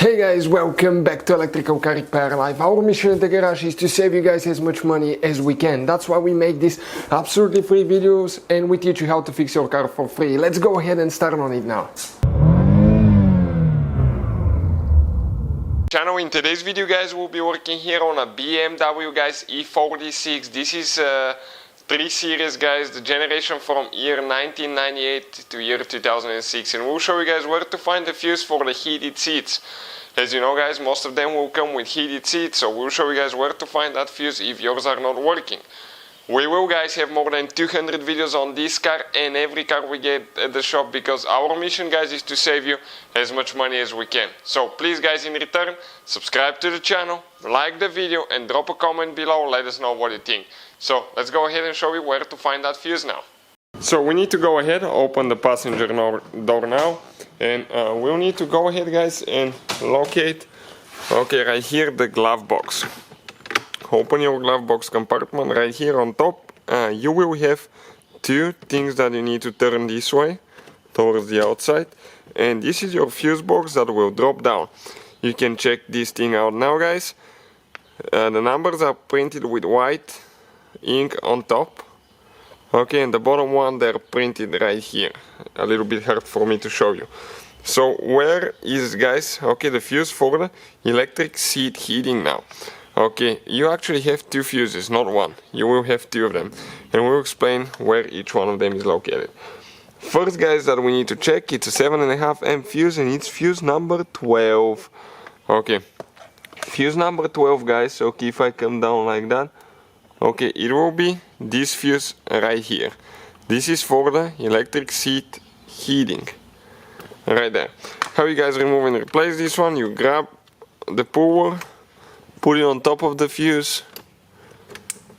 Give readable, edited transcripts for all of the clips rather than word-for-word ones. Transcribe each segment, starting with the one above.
Hey guys, welcome back to Electrical Car Repair Live. Our mission at the garage is to save you guys as much money as we can. That's why we make these absolutely free videos and we teach you how to fix your car for free. Let's go ahead and start on it now. Channel, in today's video guys, we'll be working here on a BMW guys E46. This is 3 Series guys, the generation from year 1998 to year 2006, and we'll show you guys where to find the fuse for the heated seats. As you know guys, most of them will come with heated seats, so we'll show you guys where to find that fuse if yours are not working. We will guys have more than 200 videos on this car and every car we get at the shop, because our mission guys is to save you as much money as we can. So please guys, in return, subscribe to the channel, like the video and drop a comment below, let us know what you think. So let's go ahead and show you where to find that fuse now. So we need to go ahead, open the passenger door now, and we'll need to go ahead guys and locate, okay, right here, the glove box. Open your glove box compartment. Right here on top you will have two things that you need to turn this way towards the outside, and this is your fuse box that will drop down. You can check this thing out now guys. The numbers are printed with white ink on top, okay, and the bottom one they're printed right here. A little bit hard for me to show you. So where is guys, okay, the fuse for the electric seat heating now. Okay, you actually have two fuses, not one. You will have two of them, and we'll explain where each one of them is located. First guys that we need to check, it's a 7.5 amp fuse and it's fuse number 12. Okay, fuse number 12 guys. Okay, if I come down like that, okay, it will be this fuse right here. This is for the electric seat heating, right there. How you guys remove and replace this one? You grab the puller, put it on top of the fuse,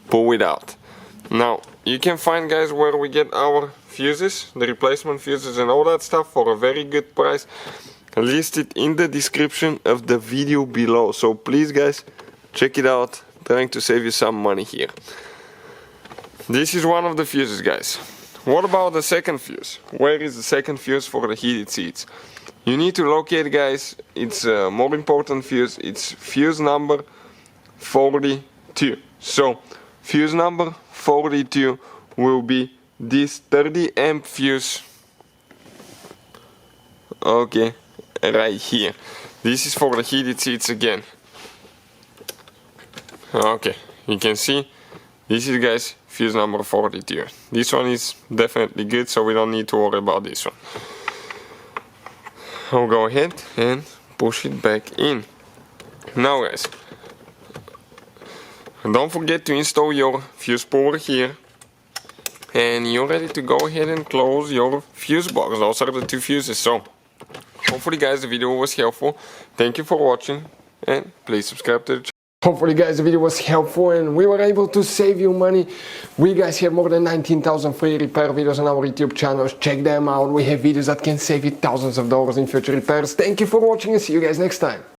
pull it out. Now you can find guys where we get our fuses, the replacement fuses and all that stuff, for a very good price, listed in the description of the video below. So please guys, check it out, trying to save you some money here. This is one of the fuses guys. What about the second fuse? Where is the second fuse for the heated seats? You need to locate guys, it's a more important fuse, it's fuse number 42. So fuse number 42 will be this 30 amp fuse, okay, right here. This is for the heated seats again. Okay, you can see this is guys fuse number 42. This one is definitely good, so we don't need to worry about this one. I'll go ahead and push it back in. Now guys, don't forget to install your fuse puller here, and you're ready to go ahead and close your fuse box. Those are the two fuses. So hopefully guys the video was helpful. Thank you for watching and please subscribe to the channel. Hopefully guys the video was helpful and we were able to save you money. We guys have more than 19,000 free repair videos on our YouTube channels. Check them out. We have videos that can save you thousands of dollars in future repairs. Thank you for watching and see you guys next time.